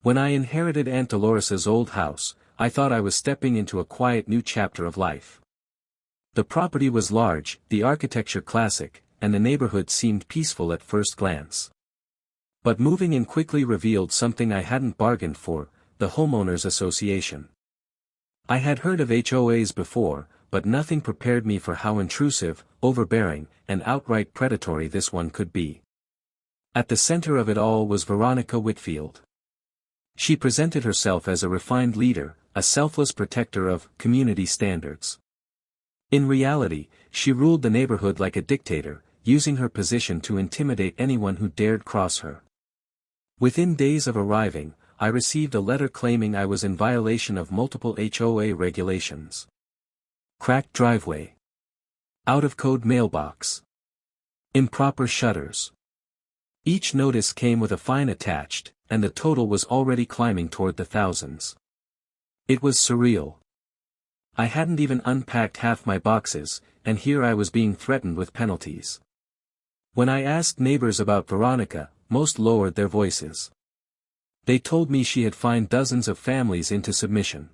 When I inherited Aunt Dolores's old house, I thought I was stepping into a quiet new chapter of life. The property was large, the architecture classic, and the neighborhood seemed peaceful at first glance. But moving in quickly revealed something I hadn't bargained for: the homeowners association. I had heard of HOAs before, but nothing prepared me for how intrusive, overbearing, and outright predatory this one could be. At the center of it all was Veronica Whitfield. She presented herself as a refined leader, a selfless protector of community standards. In reality, she ruled the neighborhood like a dictator, using her position to intimidate anyone who dared cross her. Within days of arriving, I received a letter claiming I was in violation of multiple HOA regulations. Cracked driveway. Out-of-code mailbox. Improper shutters. Each notice came with a fine attached, and the total was already climbing toward the thousands. It was surreal. I hadn't even unpacked half my boxes, and here I was being threatened with penalties. When I asked neighbors about Veronica, most lowered their voices. They told me she had fined dozens of families into submission.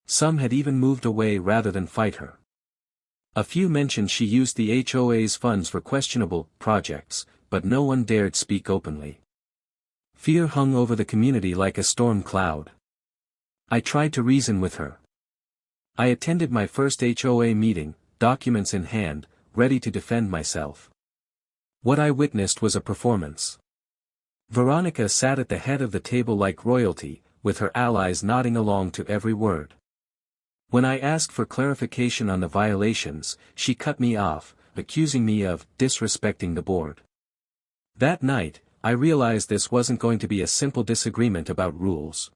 Some had even moved away rather than fight her. A few mentioned she used the HOA's funds for questionable projects, but no one dared speak openly. Fear hung over the community like a storm cloud. I tried to reason with her. I attended my first HOA meeting, documents in hand, ready to defend myself. What I witnessed was a performance. Veronica sat at the head of the table like royalty, with her allies nodding along to every word. When I asked for clarification on the violations, she cut me off, accusing me of disrespecting the board. That night, I realized this wasn't going to be a simple disagreement about rules.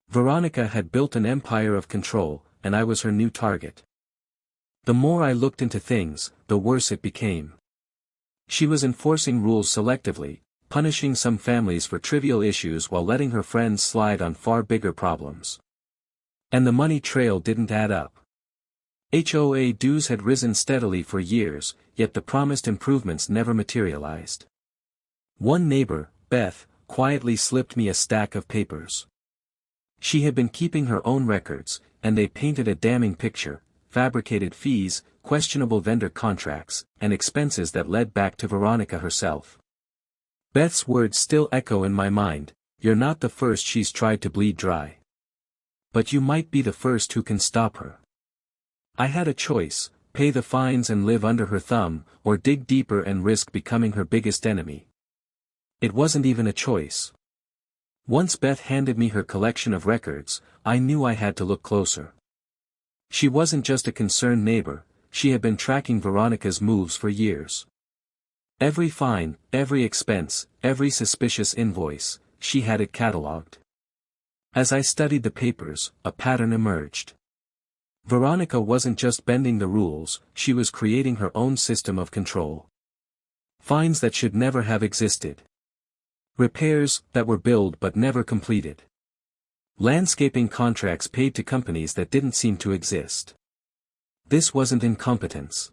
Veronica had built an empire of control, and I was her new target. The more I looked into things, the worse it became. She was enforcing rules selectively, punishing some families for trivial issues while letting her friends slide on far bigger problems. And the money trail didn't add up. HOA dues had risen steadily for years, yet the promised improvements never materialized. One neighbor, Beth, quietly slipped me a stack of papers. She had been keeping her own records, and they painted a damning picture: fabricated fees, questionable vendor contracts, and expenses that led back to Veronica herself. Beth's words still echo in my mind: "You're not the first she's tried to bleed dry. But you might be the first who can stop her." I had a choice: pay the fines and live under her thumb, or dig deeper and risk becoming her biggest enemy. It wasn't even a choice. Once Beth handed me her collection of records, I knew I had to look closer. She wasn't just a concerned neighbor, she had been tracking Veronica's moves for years. Every fine, every expense, every suspicious invoice, she had it catalogued. As I studied the papers, a pattern emerged. Veronica wasn't just bending the rules, she was creating her own system of control. Fines that should never have existed. Repairs that were billed but never completed. Landscaping contracts paid to companies that didn't seem to exist. This wasn't incompetence.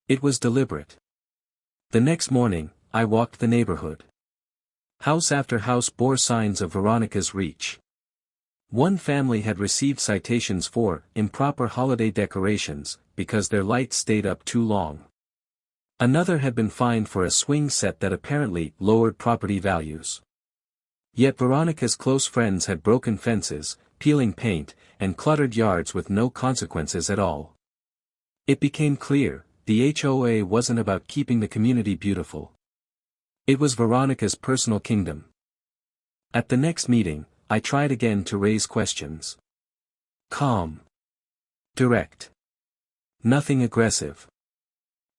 It was deliberate. The next morning, I walked the neighborhood. House after house bore signs of Veronica's reach. One family had received citations for improper holiday decorations, because their lights stayed up too long. Another had been fined for a swing set that apparently lowered property values. Yet Veronica's close friends had broken fences, peeling paint, and cluttered yards with no consequences at all. It became clear, the HOA wasn't about keeping the community beautiful. It was Veronica's personal kingdom. At the next meeting, I tried again to raise questions. Calm. Direct. Nothing aggressive.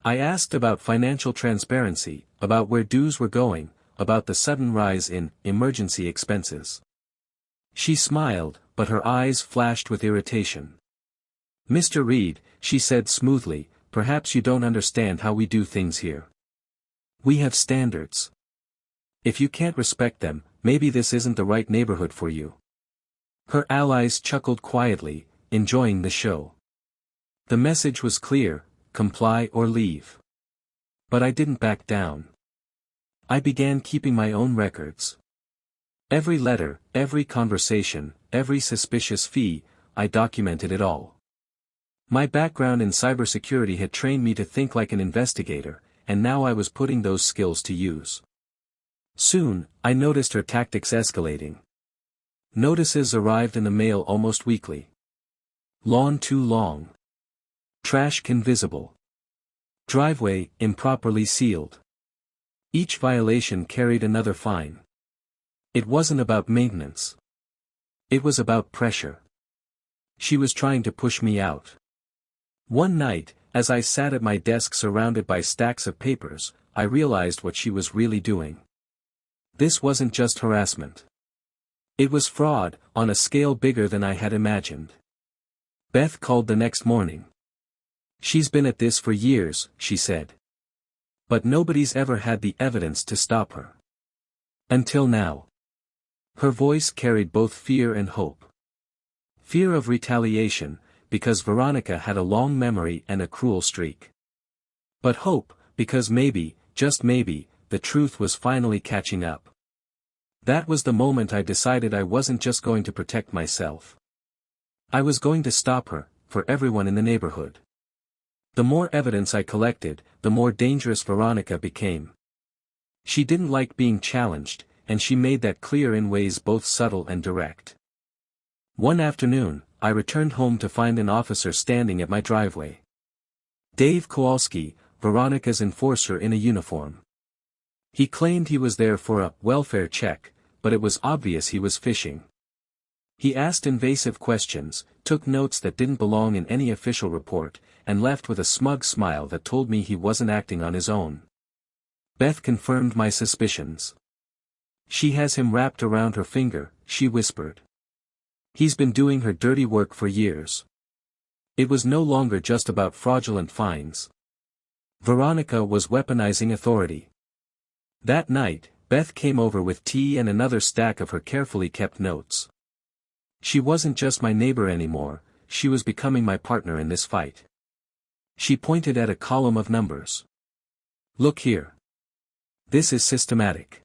I asked about financial transparency, about where dues were going, about the sudden rise in emergency expenses. She smiled, but her eyes flashed with irritation. "Mr. Reed," she said smoothly, "perhaps you don't understand how we do things here. We have standards. If you can't respect them, maybe this isn't the right neighborhood for you." Her allies chuckled quietly, enjoying the show. The message was clear: comply or leave. But I didn't back down. I began keeping my own records. Every letter, every conversation, every suspicious fee, I documented it all. My background in cybersecurity had trained me to think like an investigator, and now I was putting those skills to use. Soon, I noticed her tactics escalating. Notices arrived in the mail almost weekly. Lawn too long. Trash can visible. Driveway improperly sealed. Each violation carried another fine. It wasn't about maintenance. It was about pressure. She was trying to push me out. One night, as I sat at my desk surrounded by stacks of papers, I realized what she was really doing. This wasn't just harassment. It was fraud, on a scale bigger than I had imagined. Beth called the next morning. "She's been at this for years," she said. "But nobody's ever had the evidence to stop her. Until now." Her voice carried both fear and hope. Fear of retaliation, because Veronica had a long memory and a cruel streak. But hope, because maybe, just maybe, the truth was finally catching up. That was the moment I decided I wasn't just going to protect myself. I was going to stop her, for everyone in the neighborhood. The more evidence I collected, the more dangerous Veronica became. She didn't like being challenged, and she made that clear in ways both subtle and direct. One afternoon, I returned home to find an officer standing at my driveway. Dave Kowalski, Veronica's enforcer in a uniform. He claimed he was there for a welfare check, but it was obvious he was fishing. He asked invasive questions, took notes that didn't belong in any official report, and left with a smug smile that told me he wasn't acting on his own. Beth confirmed my suspicions. "She has him wrapped around her finger," she whispered. "He's been doing her dirty work for years." It was no longer just about fraudulent fines. Veronica was weaponizing authority. That night, Beth came over with tea and another stack of her carefully kept notes. She wasn't just my neighbor anymore, she was becoming my partner in this fight. She pointed at a column of numbers. "Look here. This is systematic.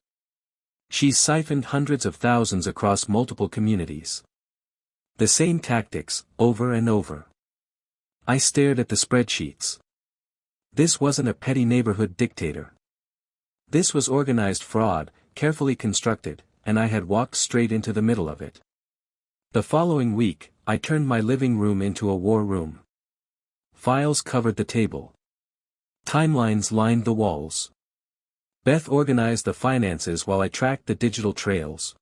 She's siphoned hundreds of thousands across multiple communities. The same tactics, over and over." I stared at the spreadsheets. This wasn't a petty neighborhood dictator. This was organized fraud, carefully constructed, and I had walked straight into the middle of it. The following week, I turned my living room into a war room. Files covered the table. Timelines lined the walls. Beth organized the finances while I tracked the digital trails.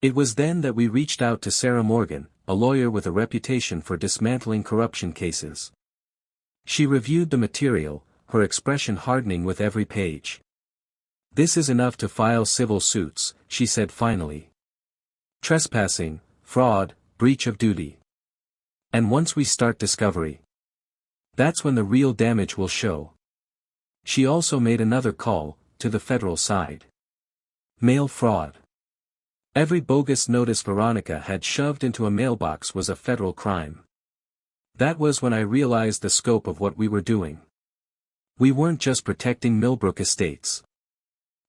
It was then that we reached out to Sarah Morgan, a lawyer with a reputation for dismantling corruption cases. She reviewed the material, her expression hardening with every page. "This is enough to file civil suits," she said finally. "Trespassing, fraud, breach of duty. And once we start discovery, that's when the real damage will show." She also made another call, to the federal side. Mail fraud. Every bogus notice Veronica had shoved into a mailbox was a federal crime. That was when I realized the scope of what we were doing. We weren't just protecting Millbrook Estates.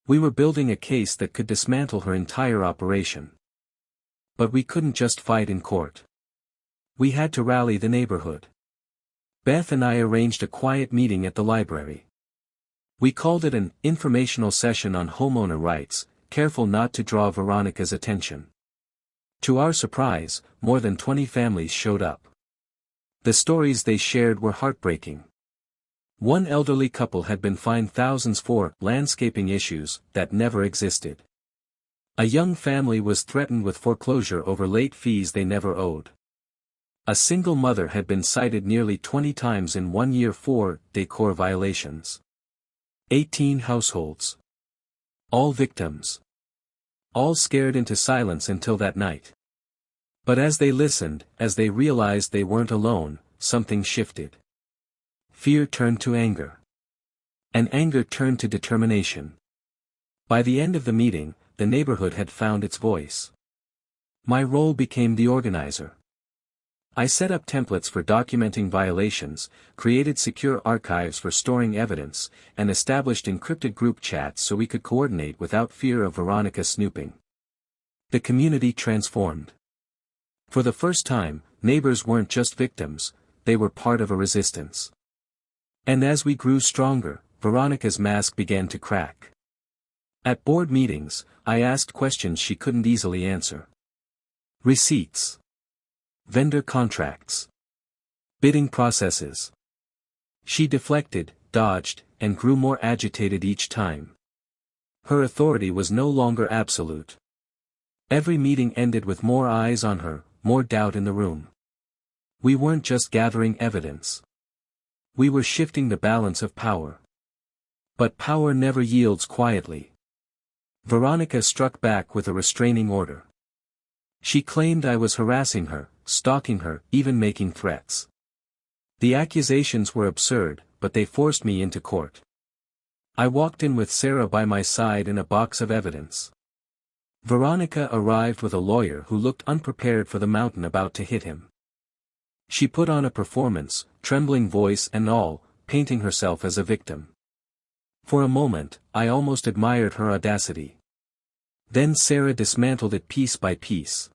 We were building a case that could dismantle her entire operation. But we couldn't just fight in court. We had to rally the neighborhood. Beth and I arranged a quiet meeting at the library. We called it an informational session on homeowner rights, careful not to draw Veronica's attention. To our surprise, more than 20 families showed up. The stories they shared were heartbreaking. One elderly couple had been fined thousands for landscaping issues that never existed. A young family was threatened with foreclosure over late fees they never owed. A single mother had been cited nearly 20 times in 1 year for decor violations. 18 households. All victims. All scared into silence until that night. But as they listened, as they realized they weren't alone, something shifted. Fear turned to anger. And anger turned to determination. By the end of the meeting, the neighborhood had found its voice. My role became the organizer. I set up templates for documenting violations, created secure archives for storing evidence, and established encrypted group chats so we could coordinate without fear of Veronica snooping. The community transformed. For the first time, neighbors weren't just victims, they were part of a resistance. And as we grew stronger, Veronica's mask began to crack. At board meetings, I asked questions she couldn't easily answer. Receipts. Vendor contracts. Bidding processes. She deflected, dodged, and grew more agitated each time. Her authority was no longer absolute. Every meeting ended with more eyes on her, more doubt in the room. We weren't just gathering evidence. We were shifting the balance of power. But power never yields quietly. Veronica struck back with a restraining order. She claimed I was harassing her, stalking her, even making threats. The accusations were absurd, but they forced me into court. I walked in with Sarah by my side and a box of evidence. Veronica arrived with a lawyer who looked unprepared for the mountain about to hit him. She put on a performance, trembling voice and all, painting herself as a victim. For a moment, I almost admired her audacity. Then Sarah dismantled it piece by piece.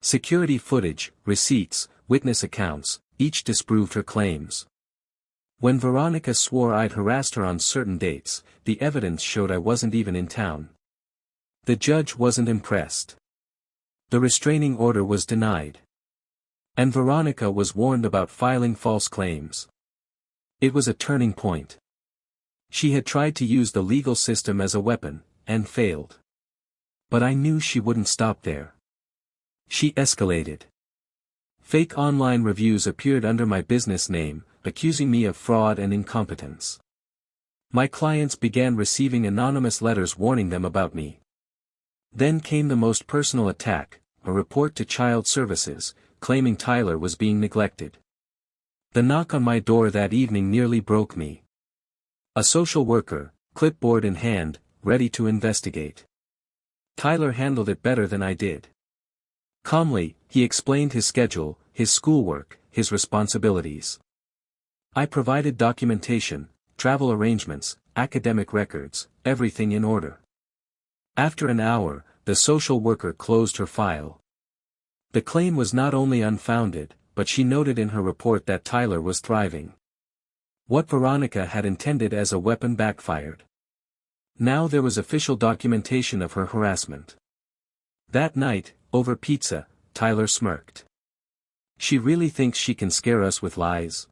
Security footage, receipts, witness accounts, each disproved her claims. When Veronica swore I'd harassed her on certain dates, the evidence showed I wasn't even in town. The judge wasn't impressed. The restraining order was denied. And Veronica was warned about filing false claims. It was a turning point. She had tried to use the legal system as a weapon, and failed. But I knew she wouldn't stop there. She escalated. Fake online reviews appeared under my business name, accusing me of fraud and incompetence. My clients began receiving anonymous letters warning them about me. Then came the most personal attack, a report to Child Services, claiming Tyler was being neglected. The knock on my door that evening nearly broke me. A social worker, clipboard in hand, ready to investigate. Tyler handled it better than I did. Calmly, he explained his schedule, his schoolwork, his responsibilities. I provided documentation, travel arrangements, academic records, everything in order. After an hour, the social worker closed her file. The claim was not only unfounded, but she noted in her report that Tyler was thriving. What Veronica had intended as a weapon backfired. Now there was official documentation of her harassment. That night, over pizza, Tyler smirked. She really thinks she can scare us with lies?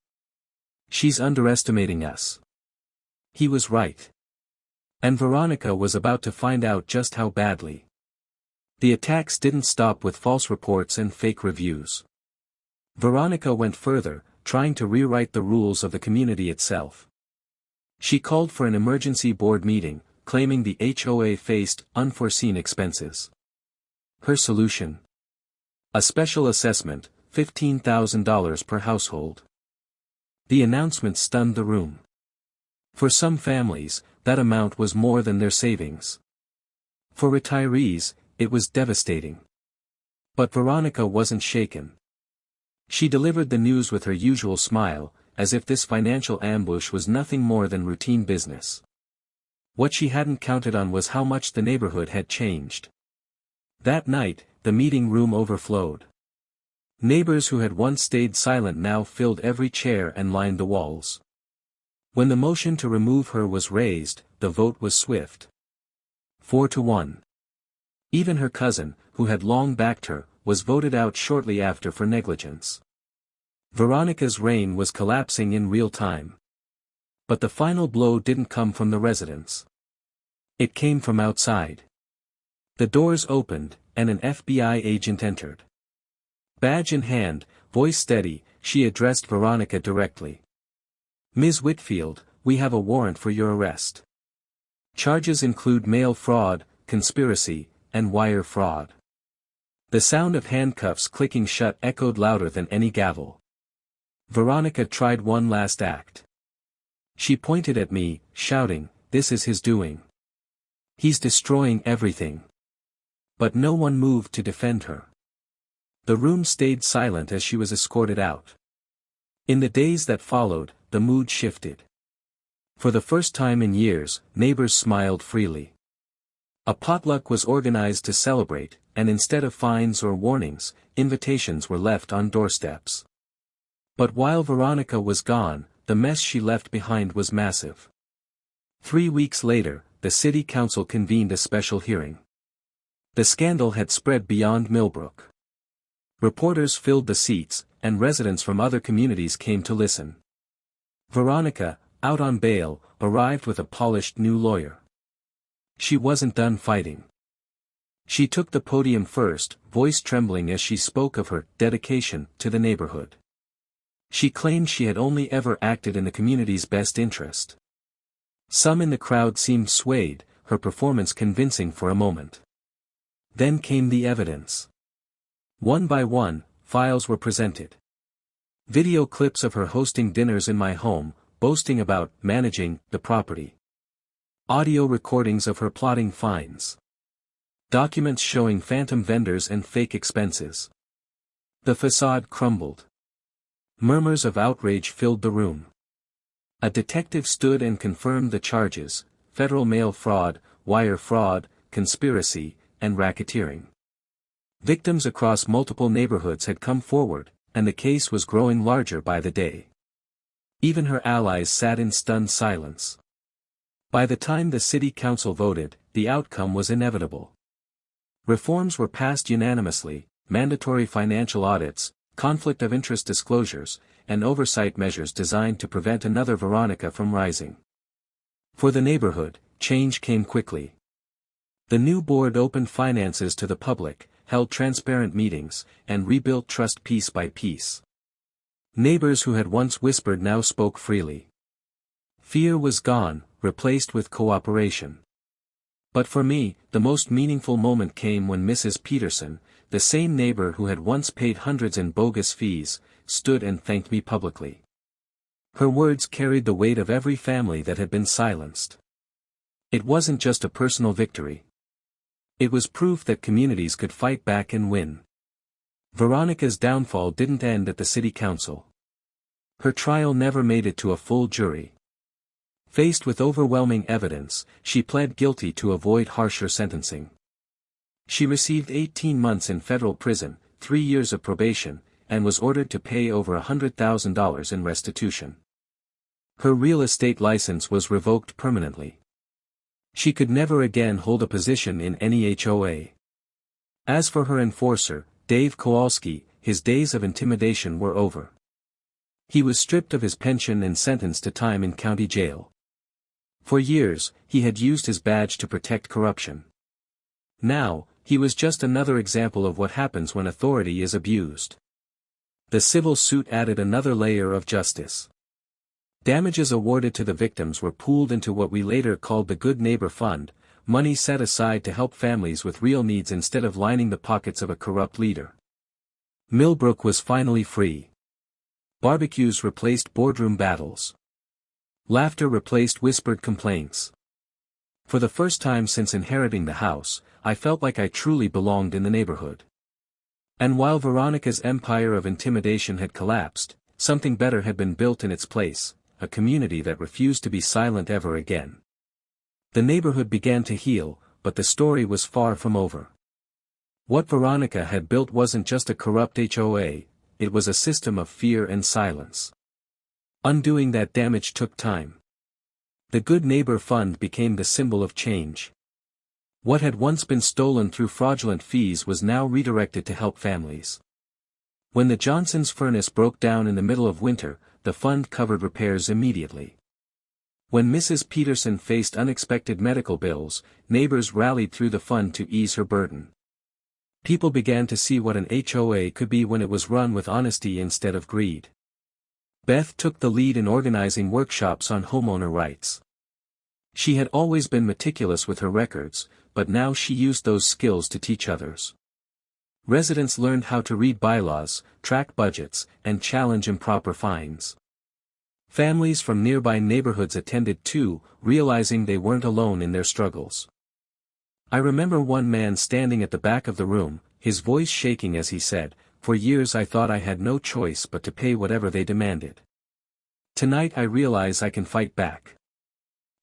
She's underestimating us. He was right. And Veronica was about to find out just how badly. The attacks didn't stop with false reports and fake reviews. Veronica went further, trying to rewrite the rules of the community itself. She called for an emergency board meeting, claiming the HOA faced unforeseen expenses. Her solution? A special assessment, $15,000 per household. The announcement stunned the room. For some families, that amount was more than their savings. For retirees, it was devastating. But Veronica wasn't shaken. She delivered the news with her usual smile, as if this financial ambush was nothing more than routine business. What she hadn't counted on was how much the neighborhood had changed. That night, the meeting room overflowed. Neighbors who had once stayed silent now filled every chair and lined the walls. When the motion to remove her was raised, the vote was swift. 4-1. Even her cousin, who had long backed her, was voted out shortly after for negligence. Veronica's reign was collapsing in real time. But the final blow didn't come from the residents. It came from outside. The doors opened, and an FBI agent entered. Badge in hand, voice steady, she addressed Veronica directly. "Ms. Whitfield, we have a warrant for your arrest. Charges include mail fraud, conspiracy, and wire fraud." The sound of handcuffs clicking shut echoed louder than any gavel. Veronica tried one last act. She pointed at me, shouting, "This is his doing. He's destroying everything." But no one moved to defend her. The room stayed silent as she was escorted out. In the days that followed, the mood shifted. For the first time in years, neighbors smiled freely. A potluck was organized to celebrate, and instead of fines or warnings, invitations were left on doorsteps. But while Veronica was gone, the mess she left behind was massive. 3 weeks later, the city council convened a special hearing. The scandal had spread beyond Millbrook. Reporters filled the seats, and residents from other communities came to listen. Veronica, out on bail, arrived with a polished new lawyer. She wasn't done fighting. She took the podium first, voice trembling as she spoke of her dedication to the neighborhood. She claimed she had only ever acted in the community's best interest. Some in the crowd seemed swayed, her performance convincing for a moment. Then came the evidence. One by one, files were presented. Video clips of her hosting dinners in my home, boasting about managing the property. Audio recordings of her plotting fines. Documents showing phantom vendors and fake expenses. The facade crumbled. Murmurs of outrage filled the room. A detective stood and confirmed the charges: federal mail fraud, wire fraud, conspiracy, and racketeering. Victims across multiple neighborhoods had come forward, and the case was growing larger by the day. Even her allies sat in stunned silence. By the time the city council voted, the outcome was inevitable. Reforms were passed unanimously: mandatory financial audits, conflict of interest disclosures, and oversight measures designed to prevent another Veronica from rising. For the neighborhood, change came quickly. The new board opened finances to the public, held transparent meetings, and rebuilt trust piece by piece. Neighbors who had once whispered now spoke freely. Fear was gone, replaced with cooperation. But for me, the most meaningful moment came when Mrs. Peterson, the same neighbor who had once paid hundreds in bogus fees, stood and thanked me publicly. Her words carried the weight of every family that had been silenced. It wasn't just a personal victory. It was proof that communities could fight back and win. Veronica's downfall didn't end at the city council. Her trial never made it to a full jury. Faced with overwhelming evidence, she pled guilty to avoid harsher sentencing. She received 18 months in federal prison, 3 years of probation, and was ordered to pay over $100,000 in restitution. Her real estate license was revoked permanently. She could never again hold a position in any HOA. As for her enforcer, Dave Kowalski, his days of intimidation were over. He was stripped of his pension and sentenced to time in county jail. For years, he had used his badge to protect corruption. Now, he was just another example of what happens when authority is abused. The civil suit added another layer of justice. Damages awarded to the victims were pooled into what we later called the Good Neighbor Fund, money set aside to help families with real needs instead of lining the pockets of a corrupt leader. Millbrook was finally free. Barbecues replaced boardroom battles. Laughter replaced whispered complaints. For the first time since inheriting the house, I felt like I truly belonged in the neighborhood. And while Veronica's empire of intimidation had collapsed, something better had been built in its place, a community that refused to be silent ever again. The neighborhood began to heal, but the story was far from over. What Veronica had built wasn't just a corrupt HOA, it was a system of fear and silence. Undoing that damage took time. The Good Neighbor Fund became the symbol of change. What had once been stolen through fraudulent fees was now redirected to help families. When the Johnson's furnace broke down in the middle of winter, the fund covered repairs immediately. When Mrs. Peterson faced unexpected medical bills, neighbors rallied through the fund to ease her burden. People began to see what an HOA could be when it was run with honesty instead of greed. Beth took the lead in organizing workshops on homeowner rights. She had always been meticulous with her records, but now she used those skills to teach others. Residents learned how to read bylaws, track budgets, and challenge improper fines. Families from nearby neighborhoods attended too, realizing they weren't alone in their struggles. I remember one man standing at the back of the room, his voice shaking as he said, "For years I thought I had no choice but to pay whatever they demanded. Tonight I realize I can fight back."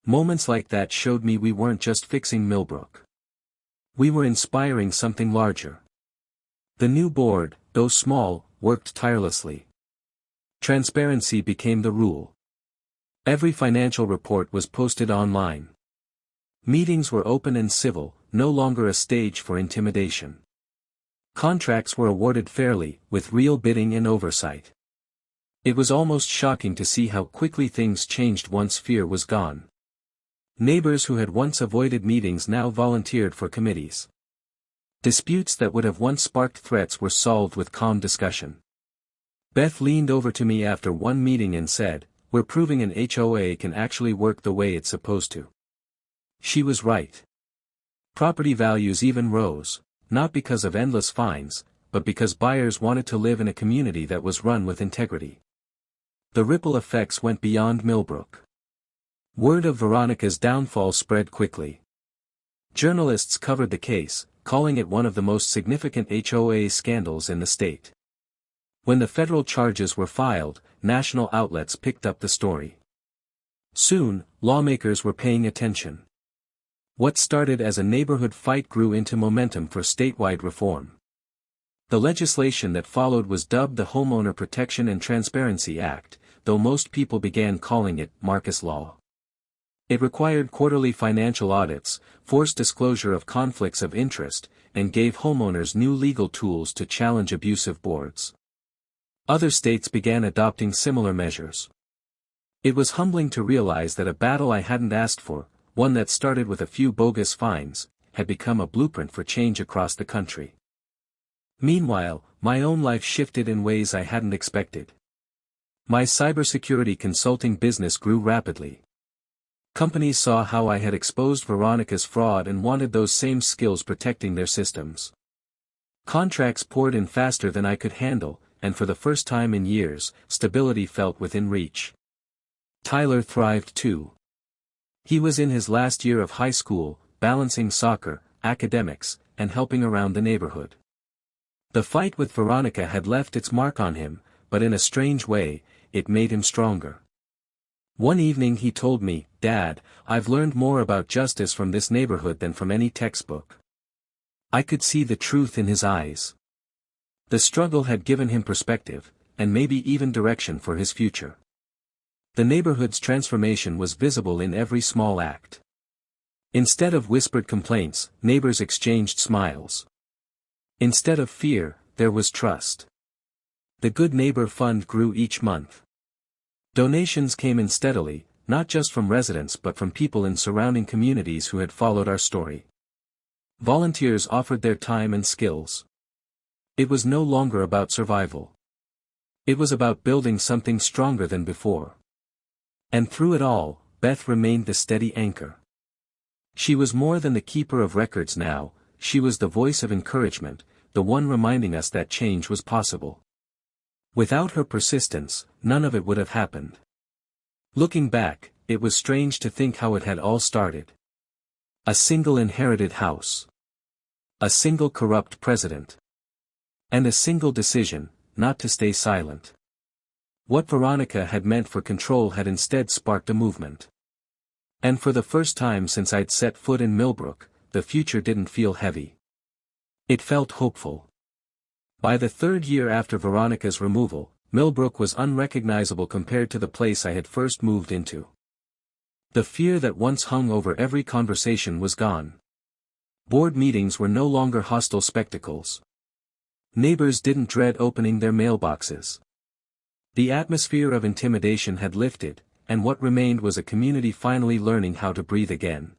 Moments like that showed me we weren't just fixing Millbrook. We were inspiring something larger. The new board, though small, worked tirelessly. Transparency became the rule. Every financial report was posted online. Meetings were open and civil, no longer a stage for intimidation. Contracts were awarded fairly, with real bidding and oversight. It was almost shocking to see how quickly things changed once fear was gone. Neighbors who had once avoided meetings now volunteered for committees. Disputes that would have once sparked threats were solved with calm discussion. Beth leaned over to me after one meeting and said, "We're proving an HOA can actually work the way it's supposed to." She was right. Property values even rose, not because of endless fines, but because buyers wanted to live in a community that was run with integrity. The ripple effects went beyond Millbrook. Word of Veronica's downfall spread quickly. Journalists covered the case, calling it one of the most significant HOA scandals in the state. When the federal charges were filed, national outlets picked up the story. Soon, lawmakers were paying attention. What started as a neighborhood fight grew into momentum for statewide reform. The legislation that followed was dubbed the Homeowner Protection and Transparency Act, though most people began calling it Marcus Law. It required quarterly financial audits, forced disclosure of conflicts of interest, and gave homeowners new legal tools to challenge abusive boards. Other states began adopting similar measures. It was humbling to realize that a battle I hadn't asked for, one that started with a few bogus fines, had become a blueprint for change across the country. Meanwhile, my own life shifted in ways I hadn't expected. My cybersecurity consulting business grew rapidly. Companies saw how I had exposed Veronica's fraud and wanted those same skills protecting their systems. Contracts poured in faster than I could handle, and for the first time in years, stability felt within reach. Tyler thrived too. He was in his last year of high school, balancing soccer, academics, and helping around the neighborhood. The fight with Veronica had left its mark on him, but in a strange way, it made him stronger. One evening he told me, "Dad, I've learned more about justice from this neighborhood than from any textbook." I could see the truth in his eyes. The struggle had given him perspective, and maybe even direction for his future. The neighborhood's transformation was visible in every small act. Instead of whispered complaints, neighbors exchanged smiles. Instead of fear, there was trust. The Good Neighbor Fund grew each month. Donations came in steadily, not just from residents but from people in surrounding communities who had followed our story. Volunteers offered their time and skills. It was no longer about survival. It was about building something stronger than before. And through it all, Beth remained the steady anchor. She was more than the keeper of records now, she was the voice of encouragement, the one reminding us that change was possible. Without her persistence, none of it would have happened. Looking back, it was strange to think how it had all started. A single inherited house. A single corrupt president. And a single decision, not to stay silent. What Veronica had meant for control had instead sparked a movement. And for the first time since I'd set foot in Millbrook, the future didn't feel heavy. It felt hopeful. By the third year after Veronica's removal, Millbrook was unrecognizable compared to the place I had first moved into. The fear that once hung over every conversation was gone. Board meetings were no longer hostile spectacles. Neighbors didn't dread opening their mailboxes. The atmosphere of intimidation had lifted, and what remained was a community finally learning how to breathe again.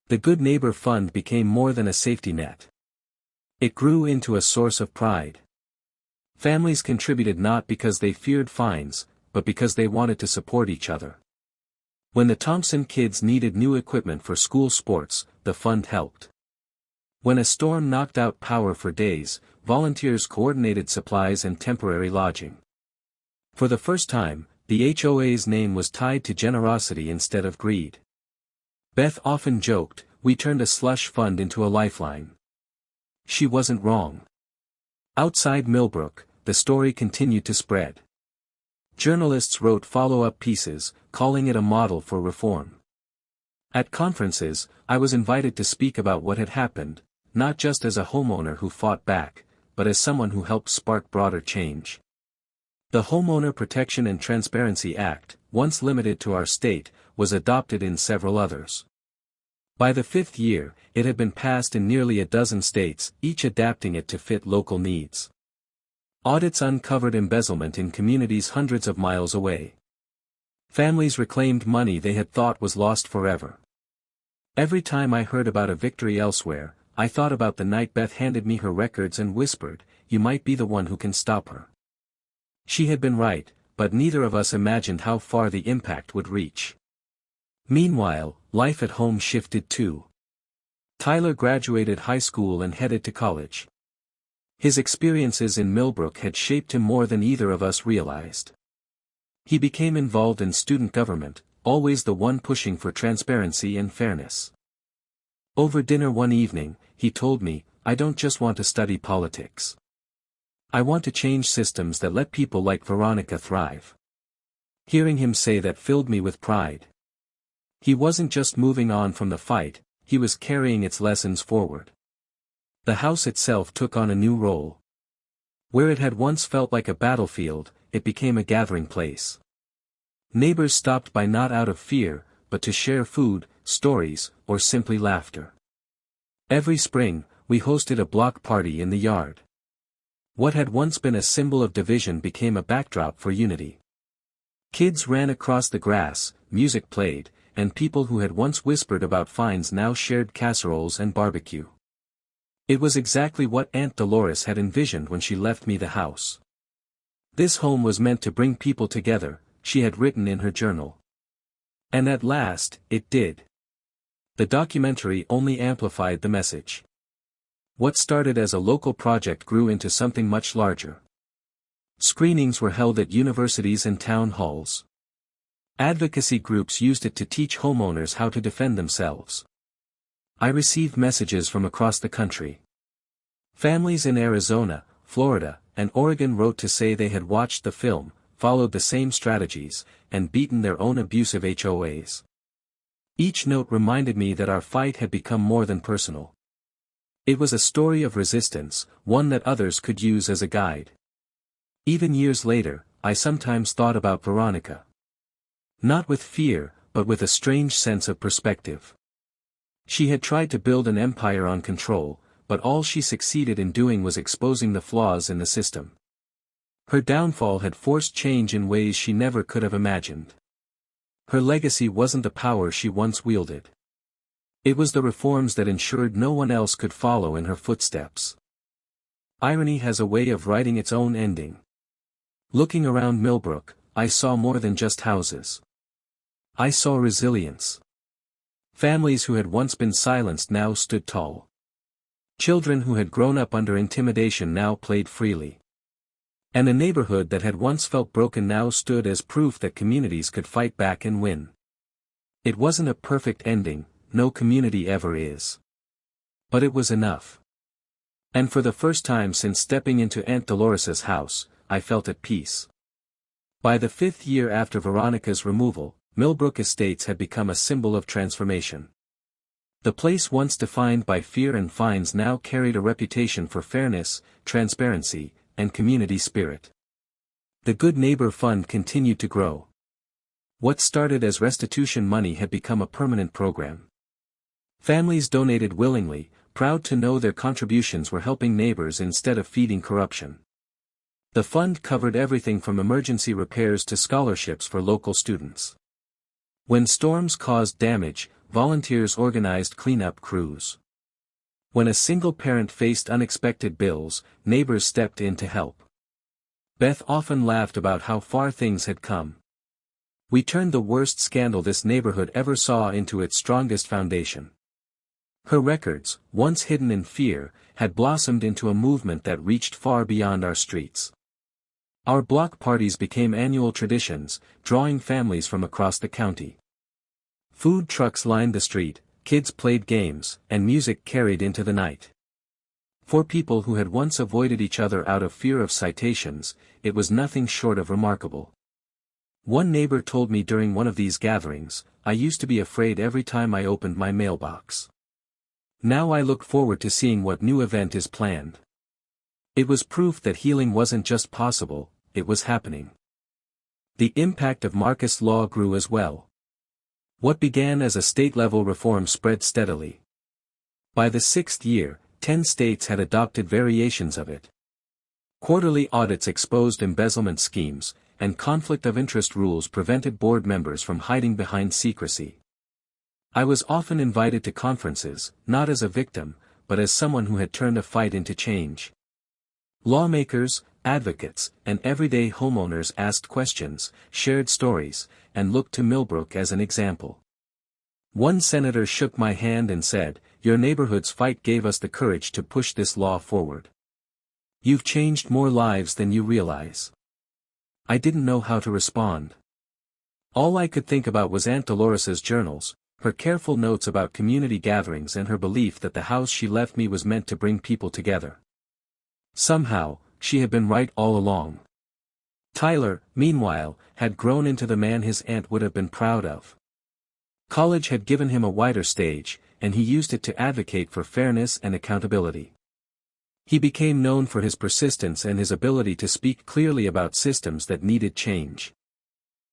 The Good Neighbor Fund became more than a safety net. It grew into a source of pride. Families contributed not because they feared fines, but because they wanted to support each other. When the Thompson kids needed new equipment for school sports, the fund helped. When a storm knocked out power for days, volunteers coordinated supplies and temporary lodging. For the first time, the HOA's name was tied to generosity instead of greed. Beth often joked, "We turned a slush fund into a lifeline." She wasn't wrong. Outside Millbrook, the story continued to spread. Journalists wrote follow-up pieces, calling it a model for reform. At conferences, I was invited to speak about what had happened, not just as a homeowner who fought back, but as someone who helped spark broader change. The Homeowner Protection and Transparency Act, once limited to our state, was adopted in several others. By the fifth year, it had been passed in nearly a dozen states, each adapting it to fit local needs. Audits uncovered embezzlement in communities hundreds of miles away. Families reclaimed money they had thought was lost forever. Every time I heard about a victory elsewhere, I thought about the night Beth handed me her records and whispered, "You might be the one who can stop her." She had been right, but neither of us imagined how far the impact would reach. Meanwhile, life at home shifted too. Tyler graduated high school and headed to college. His experiences in Millbrook had shaped him more than either of us realized. He became involved in student government, always the one pushing for transparency and fairness. Over dinner one evening, he told me, "I don't just want to study politics. I want to change systems that let people like Veronica thrive." Hearing him say that filled me with pride. He wasn't just moving on from the fight, he was carrying its lessons forward. The house itself took on a new role. Where it had once felt like a battlefield, it became a gathering place. Neighbors stopped by not out of fear, but to share food, stories, or simply laughter. Every spring, we hosted a block party in the yard. What had once been a symbol of division became a backdrop for unity. Kids ran across the grass, music played, and people who had once whispered about fines now shared casseroles and barbecue. It was exactly what Aunt Dolores had envisioned when she left me the house. This home was meant to bring people together, she had written in her journal. And at last, it did. The documentary only amplified the message. What started as a local project grew into something much larger. Screenings were held at universities and town halls. Advocacy groups used it to teach homeowners how to defend themselves. I received messages from across the country. Families in Arizona, Florida, and Oregon wrote to say they had watched the film, followed the same strategies, and beaten their own abusive HOAs. Each note reminded me that our fight had become more than personal. It was a story of resistance, one that others could use as a guide. Even years later, I sometimes thought about Veronica. Not with fear, but with a strange sense of perspective. She had tried to build an empire on control, but all she succeeded in doing was exposing the flaws in the system. Her downfall had forced change in ways she never could have imagined. Her legacy wasn't the power she once wielded. It was the reforms that ensured no one else could follow in her footsteps. Irony has a way of writing its own ending. Looking around Millbrook, I saw more than just houses. I saw resilience. Families who had once been silenced now stood tall. Children who had grown up under intimidation now played freely. And a neighborhood that had once felt broken now stood as proof that communities could fight back and win. It wasn't a perfect ending, no community ever is. But it was enough. And for the first time since stepping into Aunt Dolores's house, I felt at peace. By the fifth year after Veronica's removal, Millbrook Estates had become a symbol of transformation. The place once defined by fear and fines now carried a reputation for fairness, transparency, and community spirit. The Good Neighbor Fund continued to grow. What started as restitution money had become a permanent program. Families donated willingly, proud to know their contributions were helping neighbors instead of feeding corruption. The fund covered everything from emergency repairs to scholarships for local students. When storms caused damage, volunteers organized cleanup crews. When a single parent faced unexpected bills, neighbors stepped in to help. Beth often laughed about how far things had come. We turned the worst scandal this neighborhood ever saw into its strongest foundation. Her records, once hidden in fear, had blossomed into a movement that reached far beyond our streets. Our block parties became annual traditions, drawing families from across the county. Food trucks lined the street, kids played games, and music carried into the night. For people who had once avoided each other out of fear of citations, it was nothing short of remarkable. One neighbor told me during one of these gatherings, "I used to be afraid every time I opened my mailbox. Now I look forward to seeing what new event is planned." It was proof that healing wasn't just possible, it was happening. The impact of Marcus law grew as well. What began as a state-level reform spread steadily. By the 6th year, 10 states had adopted variations of it. Quarterly audits exposed embezzlement schemes, and conflict of interest rules prevented board members from hiding behind secrecy. I was often invited to conferences, not as a victim, but as someone who had turned a fight into change. Lawmakers, advocates, and everyday homeowners asked questions, shared stories, and looked to Millbrook as an example. One senator shook my hand and said, "Your neighborhood's fight gave us the courage to push this law forward. You've changed more lives than you realize." I didn't know how to respond. All I could think about was Aunt Dolores's journals, her careful notes about community gatherings, and her belief that the house she left me was meant to bring people together. Somehow, she had been right all along. Tyler, meanwhile, had grown into the man his aunt would have been proud of. College had given him a wider stage, and he used it to advocate for fairness and accountability. He became known for his persistence and his ability to speak clearly about systems that needed change.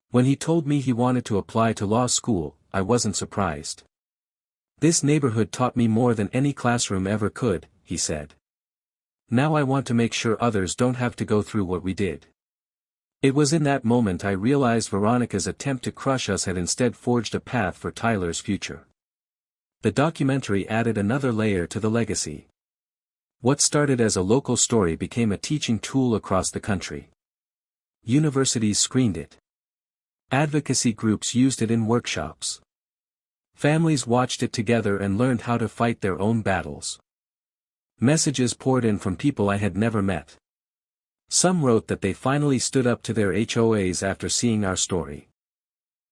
When he told me he wanted to apply to law school, I wasn't surprised. "This neighborhood taught me more than any classroom ever could," he said. "Now I want to make sure others don't have to go through what we did." It was in that moment I realized Veronica's attempt to crush us had instead forged a path for Tyler's future. The documentary added another layer to the legacy. What started as a local story became a teaching tool across the country. Universities screened it. Advocacy groups used it in workshops. Families watched it together and learned how to fight their own battles. Messages poured in from people I had never met. Some wrote that they finally stood up to their HOAs after seeing our story.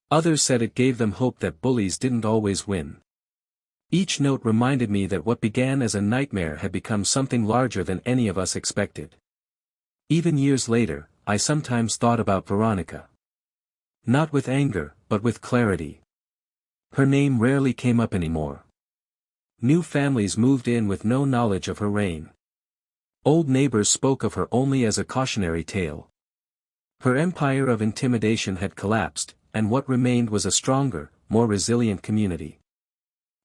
Others said it gave them hope that bullies didn't always win. Each note reminded me that what began as a nightmare had become something larger than any of us expected. Even years later, I sometimes thought about Veronica. Not with anger, but with clarity. Her name rarely came up anymore. New families moved in with no knowledge of her reign. Old neighbors spoke of her only as a cautionary tale. Her empire of intimidation had collapsed, and what remained was a stronger, more resilient community.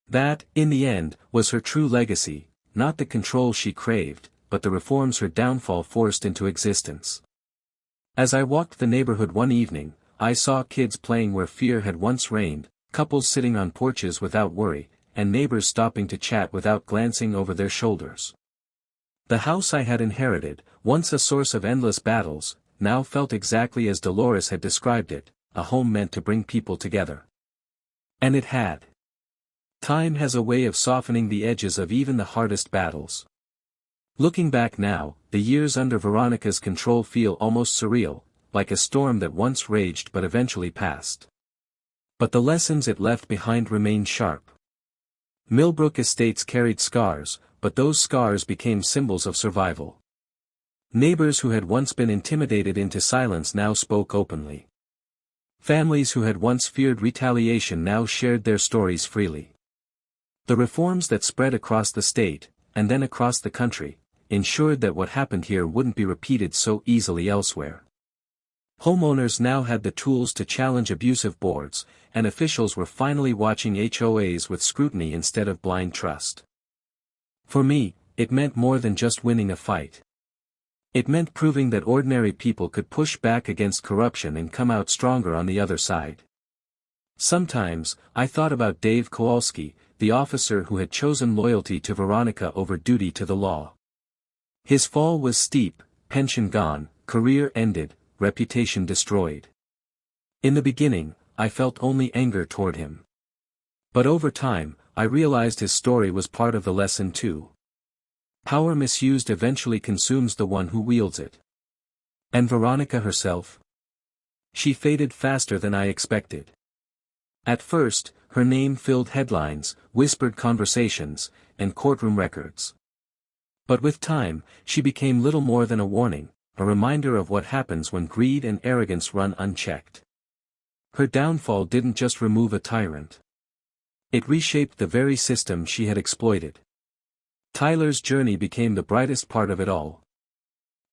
That, in the end, was her true legacy, not the control she craved, but the reforms her downfall forced into existence. As I walked the neighborhood one evening, I saw kids playing where fear had once reigned, couples sitting on porches without worry, and neighbors stopping to chat without glancing over their shoulders. The house I had inherited, once a source of endless battles, now felt exactly as Dolores had described it, a home meant to bring people together. And it had. Time has a way of softening the edges of even the hardest battles. Looking back now, the years under Veronica's control feel almost surreal, like a storm that once raged but eventually passed. But the lessons it left behind remained sharp. Millbrook estates carried scars, but those scars became symbols of survival. Neighbors who had once been intimidated into silence now spoke openly. Families who had once feared retaliation now shared their stories freely. The reforms that spread across the state, and then across the country, ensured that what happened here wouldn't be repeated so easily elsewhere. Homeowners now had the tools to challenge abusive boards, and officials were finally watching HOAs with scrutiny instead of blind trust. For me, it meant more than just winning a fight. It meant proving that ordinary people could push back against corruption and come out stronger on the other side. Sometimes, I thought about Dave Kowalski, the officer who had chosen loyalty to Veronica over duty to the law. His fall was steep, pension gone, career ended, reputation destroyed. In the beginning, I felt only anger toward him. But over time, I realized his story was part of the lesson too. Power misused eventually consumes the one who wields it. And Veronica herself? She faded faster than I expected. At first, her name filled headlines, whispered conversations, and courtroom records. But with time, she became little more than a warning, a reminder of what happens when greed and arrogance run unchecked. Her downfall didn't just remove a tyrant. It reshaped the very system she had exploited. Tyler's journey became the brightest part of it all.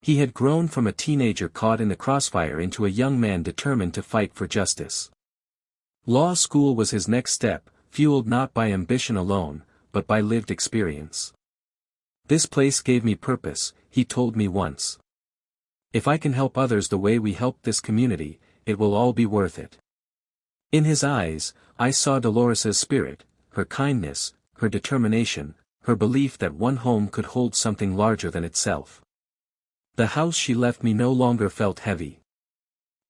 He had grown from a teenager caught in the crossfire into a young man determined to fight for justice. Law school was his next step, fueled not by ambition alone, but by lived experience. "This place gave me purpose," he told me once. "If I can help others the way we helped this community, it will all be worth it." In his eyes, I saw Dolores's spirit, her kindness, her determination, her belief that one home could hold something larger than itself. The house she left me no longer felt heavy.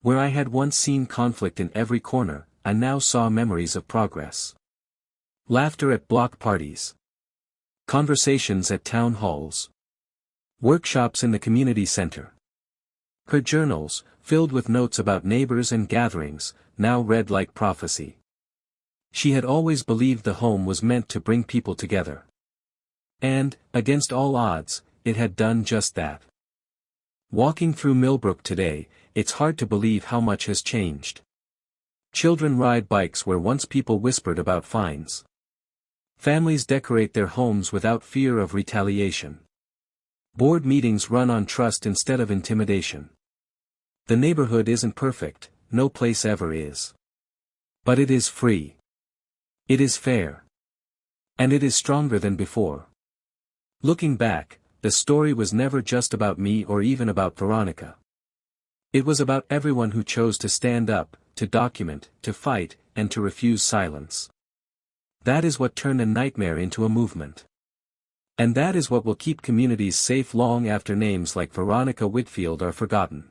Where I had once seen conflict in every corner, I now saw memories of progress. Laughter at block parties. Conversations at town halls. Workshops in the community center. Her journals, filled with notes about neighbors and gatherings, now read like prophecy. She had always believed the home was meant to bring people together. And, against all odds, it had done just that. Walking through Millbrook today, it's hard to believe how much has changed. Children ride bikes where once people whispered about fines. Families decorate their homes without fear of retaliation. Board meetings run on trust instead of intimidation. The neighborhood isn't perfect, no place ever is. But it is free. It is fair. And it is stronger than before. Looking back, the story was never just about me or even about Veronica. It was about everyone who chose to stand up, to document, to fight, and to refuse silence. That is what turned a nightmare into a movement. And that is what will keep communities safe long after names like Veronica Whitfield are forgotten.